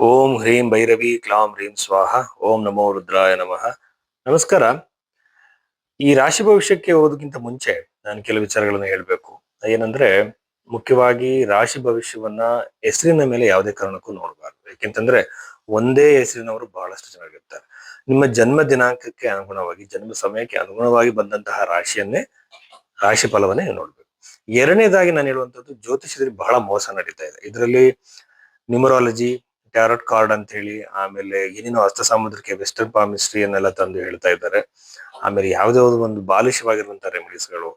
ಓಂ ಹ್ರೀಂ ಭೈರವಿ ಕ್ಲಾಂ ಹ್ರೀಂ ಸ್ವಾಹ. ಓಂ ನಮೋ ರುದ್ರಾಯ ನಮಃ. ನಮಸ್ಕಾರ. ಈ ರಾಶಿ ಭವಿಷ್ಯಕ್ಕೆ ಹೋಗೋದಕ್ಕಿಂತ ಮುಂಚೆ ನಾನು ಕೆಲವು ವಿಚಾರಗಳನ್ನ ಹೇಳ್ಬೇಕು. ಏನಂದ್ರೆ, ಮುಖ್ಯವಾಗಿ ರಾಶಿ ಭವಿಷ್ಯವನ್ನ ಹೆಸರಿನ ಮೇಲೆ ಯಾವುದೇ ಕಾರಣಕ್ಕೂ ನೋಡಬಾರ್ದು. ಯಾಕೆಂತಂದ್ರೆ ಒಂದೇ ಹೆಸರಿನವರು ಬಹಳಷ್ಟು ಚೆನ್ನಾಗಿರ್ತಾರೆ. ನಿಮ್ಮ ಜನ್ಮ ದಿನಾಂಕಕ್ಕೆ ಅನುಗುಣವಾಗಿ, ಜನ್ಮ ಸಮಯಕ್ಕೆ ಅನುಗುಣವಾಗಿ ಬಂದಂತಹ ರಾಶಿ ಫಲವನ್ನೇ ನೀವು ನೋಡ್ಬೇಕು. ಎರಡನೇದಾಗಿ ನಾನು ಹೇಳುವಂತದ್ದು, ಜ್ಯೋತಿಷದಲ್ಲಿ ಬಹಳ ಮೋಸ ನಡೀತಾ ಇದೆ. ಇದರಲ್ಲಿ ನ್ಯೂಮರಾಲಜಿ, ಟ್ಯಾರೋಟ್ ಕಾರ್ಡ್ ಅಂತ ಹೇಳಿ, ಆಮೇಲೆ ಏನೇನೋ ಹಸ್ತ ಸಾಮುದ್ರಿಕೆ, ವೆಸ್ಟರ್ನ್ ಪಾಮಿಸ್ಟ್ರಿ ಅನ್ನೆಲ್ಲ ತಂದು ಹೇಳ್ತಾ ಇದ್ದಾರೆ. ಆಮೇಲೆ ಯಾವುದೋ ಒಂದು ಬಾಲಿಶವಾಗಿರುವಂತಹ ರೆಮಿಡೀಸ್ಗಳು,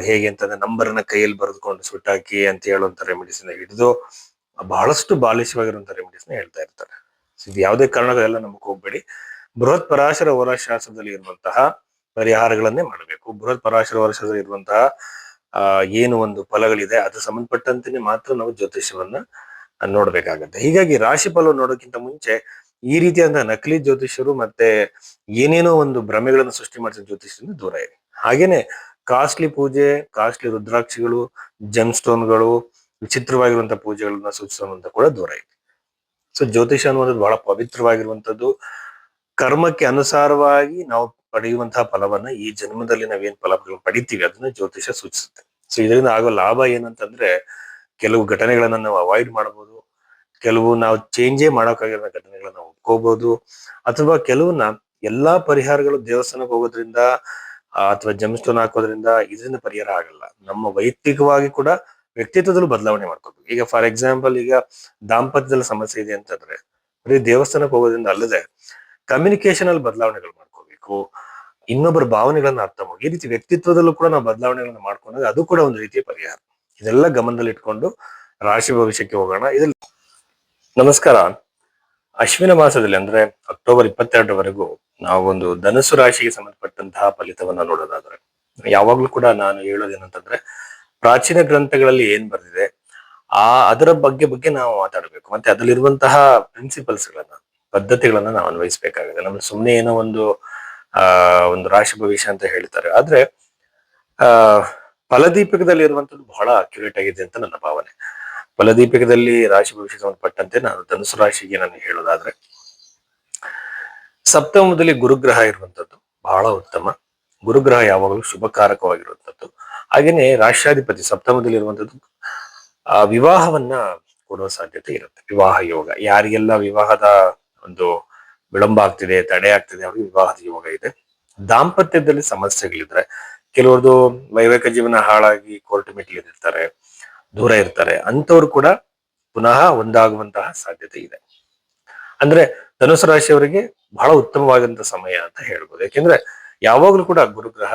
ಹೇಗೆ ಅಂತಂದ್ರೆ ನಂಬರ್ನ ಕೈಯಲ್ಲಿ ಬರೆದುಕೊಂಡು ಸುಟ್ಟಾಕಿ ಅಂತ ಹೇಳುವಂತ ರೆಮಿಡೀಸ್ ಹಿಡಿದು ಬಹಳಷ್ಟು ಬಾಲಿಶವಾಗಿರುವಂತಹ ರೆಮಿಡೀಸ್ ಹೇಳ್ತಾ ಇರ್ತಾರೆ. ಇದು ಯಾವುದೇ ಕಾರಣಗಳೆಲ್ಲ ನಮಗೆ ಹೋಗ್ಬೇಡಿ. ಬೃಹತ್ ಪರಾಶರ ಶಾಸ್ತ್ರದಲ್ಲಿ ಇರುವಂತಹ ಪರಿಹಾರಗಳನ್ನೇ ಮಾಡಬೇಕು. ಬೃಹತ್ ಪರಾಶರ ಶಾಸ್ತ್ರದಲ್ಲಿ ಇರುವಂತಹ ಏನು ಒಂದು ಫಲಗಳಿದೆ ಅದು ಸಂಬಂಧಪಟ್ಟಂತೆ ಮಾತ್ರ ನಾವು ಜ್ಯೋತಿಷ್ಯವನ್ನ ನೋಡ್ಬೇಕಾಗತ್ತೆ. ಹೀಗಾಗಿ ರಾಶಿ ಫಲ ನೋಡೋಕ್ಕಿಂತ ಮುಂಚೆ ಈ ರೀತಿಯಾದ ನಕಲಿ ಜ್ಯೋತಿಷ್ಯರು ಮತ್ತೆ ಏನೇನೋ ಒಂದು ಭ್ರಮೆಗಳನ್ನು ಸೃಷ್ಟಿ ಮಾಡಿದ ಜ್ಯೋತಿಷ್ಯರಿಂದ ದೂರ ಇದೆ. ಹಾಗೇನೆ ಕಾಸ್ಟ್ಲಿ ಪೂಜೆ, ಕಾಸ್ಟ್ಲಿ ರುದ್ರಾಕ್ಷಿಗಳು, ಜೆಮ್ ಸ್ಟೋನ್ಗಳು, ವಿಚಿತ್ರವಾಗಿರುವಂತಹ ಪೂಜೆಗಳನ್ನ ಸೂಚಿಸುವಂತ ಕೂಡ ದೂರ ಇದೆ. ಸೊ ಜ್ಯೋತಿಷ ಅನ್ನುವಂಥದ್ದು ಬಹಳ ಪವಿತ್ರವಾಗಿರುವಂತದ್ದು. ಕರ್ಮಕ್ಕೆ ಅನುಸಾರವಾಗಿ ನಾವು ಪಡೆಯುವಂತಹ ಫಲವನ್ನ, ಈ ಜನ್ಮದಲ್ಲಿ ನಾವೇನ್ ಫಲಗಳನ್ನು ಪಡಿತೀವಿ ಅದನ್ನ ಜ್ಯೋತಿಷ ಸೂಚಿಸುತ್ತೆ. ಸೊ ಇದರಿಂದ ಆಗೋ ಲಾಭ ಏನಂತಂದ್ರೆ, ಕೆಲವು ಘಟನೆಗಳನ್ನ ನಾವು ಅವಾಯ್ಡ್ ಮಾಡಬಹುದು, ಕೆಲವು ನಾವು ಚೇಂಜೇ ಮಾಡೋಕ್ಕಾಗಿರೋ ಘಟನೆಗಳನ್ನ ನಾವು ಒಪ್ಕೋಬಹುದು, ಅಥವಾ ಕೆಲವನ್ನ ಎಲ್ಲಾ ಪರಿಹಾರಗಳು ದೇವಸ್ಥಾನಕ್ಕೆ ಹೋಗೋದ್ರಿಂದ ಅಥವಾ ಜಮ್ಸ್ಟೋನ್ ಹಾಕೋದ್ರಿಂದ ಇದರಿಂದ ಪರಿಹಾರ ಆಗಲ್ಲ. ನಮ್ಮ ವೈಯಕ್ತಿಕವಾಗಿ ಕೂಡ ವ್ಯಕ್ತಿತ್ವದಲ್ಲೂ ಬದಲಾವಣೆ ಮಾಡ್ಕೋಬೇಕು. ಈಗ ಫಾರ್ ಎಕ್ಸಾಂಪಲ್, ಈಗ ದಾಂಪತ್ಯದಲ್ಲಿ ಸಮಸ್ಯೆ ಇದೆ ಅಂತಂದ್ರೆ ಬರೀ ದೇವಸ್ಥಾನಕ್ಕೆ ಹೋಗೋದ್ರಿಂದ ಅಲ್ಲದೆ ಕಮ್ಯುನಿಕೇಶನ್ ಅಲ್ಲಿ ಬದಲಾವಣೆಗಳು ಮಾಡ್ಕೋಬೇಕು. ಇನ್ನೊಬ್ಬರ ಭಾವನೆಗಳನ್ನ ಅರ್ಥ ಮಾಡಿ, ಈ ರೀತಿ ವ್ಯಕ್ತಿತ್ವದಲ್ಲೂ ಕೂಡ ನಾವು ಬದಲಾವಣೆಗಳನ್ನ ಮಾಡ್ಕೊಂಡಾಗ ಅದು ಕೂಡ ಒಂದು ರೀತಿಯ ಪರಿಹಾರ. ಇದೆಲ್ಲ ಗಮನದಲ್ಲಿ ಇಟ್ಕೊಂಡು ರಾಶಿ ಭವಿಷ್ಯಕ್ಕೆ ಹೋಗೋಣ. ಇದ್ರಲ್ಲಿ ನಮಸ್ಕಾರ. ಅಶ್ವಿನ ಮಾಸದಲ್ಲಿ ಅಂದ್ರೆ ಅಕ್ಟೋಬರ್ 22ರವರೆಗೂ ನಾವು ಒಂದು ಧನುಸು ರಾಶಿಗೆ ಸಂಬಂಧಪಟ್ಟಂತಹ ಫಲಿತವನ್ನ ನೋಡೋದಾದ್ರೆ, ಯಾವಾಗ್ಲೂ ಕೂಡ ನಾನು ಹೇಳೋದೇನಂತಂದ್ರೆ, ಪ್ರಾಚೀನ ಗ್ರಂಥಗಳಲ್ಲಿ ಏನ್ ಬರ್ದಿದೆ ಅದರ ಬಗ್ಗೆ ನಾವು ಮಾತಾಡಬೇಕು. ಮತ್ತೆ ಅದರಲ್ಲಿರುವಂತಹ ಪ್ರಿನ್ಸಿಪಲ್ಸ್ ಗಳನ್ನ, ಪದ್ಧತಿಗಳನ್ನ ನಾವು ಅನ್ವಯಿಸ್ಬೇಕಾಗಿದೆ. ನಮ್ಗೆ ಸುಮ್ಮನೆ ಏನೋ ಒಂದು ರಾಶಿ ಭವಿಷ್ಯ ಅಂತ ಹೇಳ್ತಾರೆ, ಆದ್ರೆ ಆ ಫಲದೀಪಕದಲ್ಲಿ ಇರುವಂತದ್ದು ಬಹಳ ಅಕ್ಯುರೇಟ್ ಆಗಿದೆ ಅಂತ ನನ್ನ ಭಾವನೆ. ಫಲದೀಪಕದಲ್ಲಿ ರಾಶಿ ಭವಿಷ್ಯ ಸಂಬಂಧಪಟ್ಟಂತೆ ನಾನು ಧನುಸು ರಾಶಿಗೆ ನಾನು ಹೇಳೋದಾದ್ರೆ, ಸಪ್ತಮದಲ್ಲಿ ಗುರುಗ್ರಹ ಇರುವಂತದ್ದು ಬಹಳ ಉತ್ತಮ. ಗುರುಗ್ರಹ ಯಾವಾಗಲೂ ಶುಭಕಾರಕವಾಗಿರುವಂತದ್ದು. ಹಾಗೇನೆ ರಾಷ್ಟ್ರಾಧಿಪತಿ ಸಪ್ತಮದಲ್ಲಿ ಇರುವಂತದ್ದು ವಿವಾಹವನ್ನ ಕೊಡುವ ಸಾಧ್ಯತೆ ಇರುತ್ತೆ. ವಿವಾಹ ಯೋಗ, ಯಾರಿಗೆಲ್ಲ ವಿವಾಹದ ಒಂದು ವಿಳಂಬ ಆಗ್ತಿದೆ, ತಡೆ ಆಗ್ತಿದೆ, ಅವ್ರಿಗೆ ವಿವಾಹದ ಯೋಗ ಇದೆ. ದಾಂಪತ್ಯದಲ್ಲಿ ಸಮಸ್ಯೆಗಳಿದ್ರೆ, ಕೆಲವ್ರದ್ದು ವೈವಾಹಿಕ ಜೀವನ ಹಾಳಾಗಿ ಕೋರ್ಟ್ ಮೆಟ್ಟಿಲಿರ್ತಾರೆ, ದೂರ ಇರ್ತಾರೆ, ಅಂತವ್ರು ಕೂಡ ಪುನಃ ಒಂದಾಗುವಂತಹ ಸಾಧ್ಯತೆ ಇದೆ. ಅಂದ್ರೆ ಧನುಸು ರಾಶಿಯವರಿಗೆ ಬಹಳ ಉತ್ತಮವಾದಂತಹ ಸಮಯ ಅಂತ ಹೇಳ್ಬೋದು. ಯಾಕೆಂದ್ರೆ ಯಾವಾಗ್ಲೂ ಕೂಡ ಗುರುಗ್ರಹ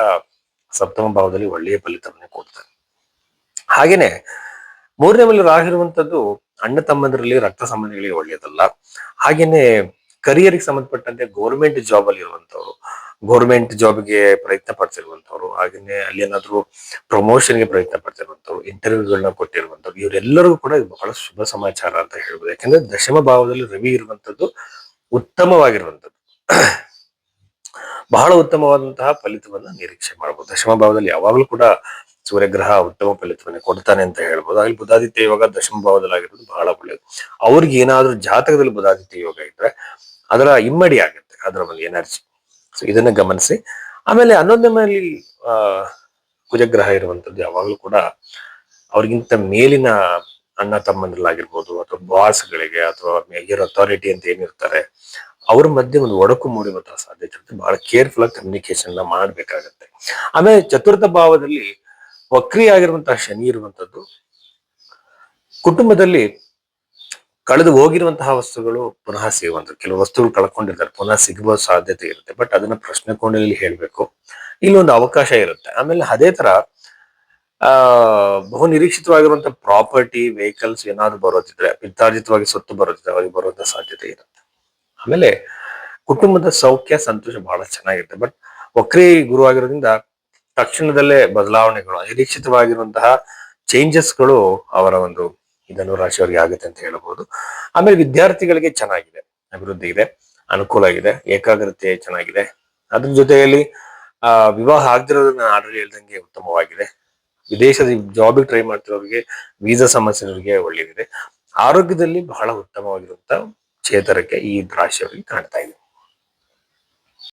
ಸಪ್ತಮ ಭಾವದಲ್ಲಿ ಒಳ್ಳೆಯ ಫಲಿತವನ್ನೇ ಕೊಡ್ತಾರೆ. ಹಾಗೇನೆ ಮೂರನೇ ಮಲ್ಲಿ ರಾಹು ಇರುವಂತದ್ದು ಅಣ್ಣ ತಮ್ಮಂದರಲ್ಲಿ, ರಕ್ತ ಸಂಬಂಧಿಗಳಿಗೆ ಒಳ್ಳೆಯದಲ್ಲ. ಹಾಗೇನೆ ಕರಿಯರ್ಗೆ ಸಂಬಂಧಪಟ್ಟಂತೆ ಗೌರ್ಮೆಂಟ್ ಜಾಬ್ ಅಲ್ಲಿ ಇರುವಂತವ್ರು, ಗೌರ್ಮೆಂಟ್ ಜಾಬ್ಗೆ ಪ್ರಯತ್ನ ಪಡ್ತಿರುವಂತವ್ರು, ಹಾಗೇನೆ ಅಲ್ಲಿ ಏನಾದ್ರು ಪ್ರಮೋಷನ್ಗೆ ಪ್ರಯತ್ನ ಪಡ್ತಿರುವಂತವ್ರು, ಇಂಟರ್ವ್ಯೂಗಳನ್ನ ಕೊಟ್ಟಿರುವಂತವ್ರು, ಇವರೆಲ್ಲರಿಗೂ ಕೂಡ ಇದು ಬಹಳ ಶುಭ ಸಮಾಚಾರ ಅಂತ ಹೇಳ್ಬೋದು. ಯಾಕಂದ್ರೆ ದಶಮ ಭಾವದಲ್ಲಿ ರವಿ ಇರುವಂತದ್ದು ಉತ್ತಮವಾಗಿರುವಂತದ್ದು. ಬಹಳ ಉತ್ತಮವಾದಂತಹ ಫಲಿತವನ್ನ ನಿರೀಕ್ಷೆ ಮಾಡಬಹುದು. ದಶಮ ಭಾವದಲ್ಲಿ ಯಾವಾಗಲೂ ಕೂಡ ಸೂರ್ಯಗ್ರಹ ಉತ್ತಮ ಫಲಿತವನ್ನ ಕೊಡ್ತಾನೆ ಅಂತ ಹೇಳ್ಬೋದು. ಅಲ್ಲಿ ಬುಧಾದಿತ್ಯ ಯೋಗ ದಶಮ ಭಾವದಲ್ಲಿ ಆಗಿರೋದು ಬಹಳ ಒಳ್ಳೆಯದು. ಅವ್ರಿಗೆ ಏನಾದ್ರೂ ಜಾತಕದಲ್ಲಿ ಬುಧಾದಿತ್ಯ ಯೋಗ ಇದ್ರೆ ಅದರ ಇಮ್ಮಡಿ ಆಗುತ್ತೆ, ಅದರ ಒಂದು ಎನರ್ಜಿ. ಸೊ ಇದನ್ನ ಗಮನಿಸಿ. ಆಮೇಲೆ 11ನೇ ಮನೆಯಲ್ಲಿ ಕುಜಗ್ರಹ ಇರುವಂತದ್ದು ಯಾವಾಗಲೂ ಕೂಡ ಅವ್ರಿಗಿಂತ ಮೇಲಿನ ಅಣ್ಣ ತಮ್ಮಂದ್ರಲ್ಲಾಗಿರ್ಬೋದು, ಅಥವಾ ಬಾಸ್ಗಳಿಗೆ, ಅಥವಾ ಮೇಜರ್ ಅಥಾರಿಟಿ ಅಂತ ಏನಿರ್ತಾರೆ, ಅವ್ರ ಮಧ್ಯೆ ಒಂದು ಒಡಕು ಮೂಡುವಂತಹ ಸಾಧ್ಯತೆ ಇರುತ್ತೆ. ಬಹಳ ಕೇರ್ಫುಲ್ ಆಗಿ ಕಮ್ಯುನಿಕೇಶನ್ ಮಾಡ್ಬೇಕಾಗತ್ತೆ. ಆಮೇಲೆ ಚತುರ್ಥ ಭಾವದಲ್ಲಿ ವಕ್ರಿ ಆಗಿರುವಂತಹ ಶನಿ ಇರುವಂತದ್ದು ಕುಟುಂಬದಲ್ಲಿ ಕಳೆದು ಹೋಗಿರುವಂತಹ ವಸ್ತುಗಳು ಪುನಃ ಸಿಗುವಂಥದ್ದು. ಕೆಲವು ವಸ್ತುಗಳು ಕಳ್ಕೊಂಡಿರ್ತಾರೆ, ಪುನಃ ಸಿಗುವ ಸಾಧ್ಯತೆ ಇರುತ್ತೆ. ಬಟ್ ಅದನ್ನ ಪ್ರಶ್ನೆ ಕೋಣೆಯಲ್ಲಿ ಹೇಳ್ಬೇಕು, ಇಲ್ಲೊಂದು ಅವಕಾಶ ಇರುತ್ತೆ. ಆಮೇಲೆ ಅದೇ ತರ ಬಹು ನಿರೀಕ್ಷಿತವಾಗಿರುವಂತಹ ಪ್ರಾಪರ್ಟಿ, ವೆಹಿಕಲ್ಸ್ ಏನಾದ್ರು ಬರೋದಿದ್ರೆ, ಪಿತ್ರಾರ್ಜಿತವಾಗಿ ಸೊತ್ತು ಬರೋದಿದ್ರೆ ಅವ್ರಿಗೆ ಬರುವಂತಹ ಸಾಧ್ಯತೆ ಇರುತ್ತೆ. ಆಮೇಲೆ ಕುಟುಂಬದ ಸೌಖ್ಯ, ಸಂತೋಷ ಬಹಳ ಚೆನ್ನಾಗಿರುತ್ತೆ. ಬಟ್ ವಕ್ರಿ ಗುರು ಆಗಿರೋದ್ರಿಂದ ತಕ್ಷಣದಲ್ಲೇ ಬದಲಾವಣೆಗಳು, ಅನಿರೀಕ್ಷಿತವಾಗಿರುವಂತಹ ಚೇಂಜಸ್ಗಳು ಅವರ ಒಂದು ಧನು ರಾಶಿಯವರಿಗೆ ಆಗುತ್ತೆ ಅಂತ ಹೇಳಬಹುದು. ಆಮೇಲೆ ವಿದ್ಯಾರ್ಥಿಗಳಿಗೆ ಚೆನ್ನಾಗಿದೆ, ಅಭಿವೃದ್ಧಿ ಇದೆ, ಅನುಕೂಲ ಆಗಿದೆ, ಏಕಾಗ್ರತೆ ಚೆನ್ನಾಗಿದೆ. ಅದ್ರ ಜೊತೆಯಲ್ಲಿ ವಿವಾಹ ಆಗದಿರೋದನ್ನ ಆಲ್ರೆಡಿ ಹೇಳ್ದಂಗೆ ಉತ್ತಮವಾಗಿದೆ. ವಿದೇಶದ ಜಾಬಿಗೆ ಟ್ರೈ ಮಾಡ್ತಿರೋರಿಗೆ, ವೀಸಾ ಸಮಸ್ಯೆಗಳಿಗೆ ಒಳ್ಳೆಯದಿದೆ. ಆರೋಗ್ಯದಲ್ಲಿ ಬಹಳ ಉತ್ತಮವಾಗಿರುವಂತ ಚೇತರಿಕೆ ಈ ರಾಶಿಯವರಿಗೆ ಕಾಣ್ತಾ ಇದೆ.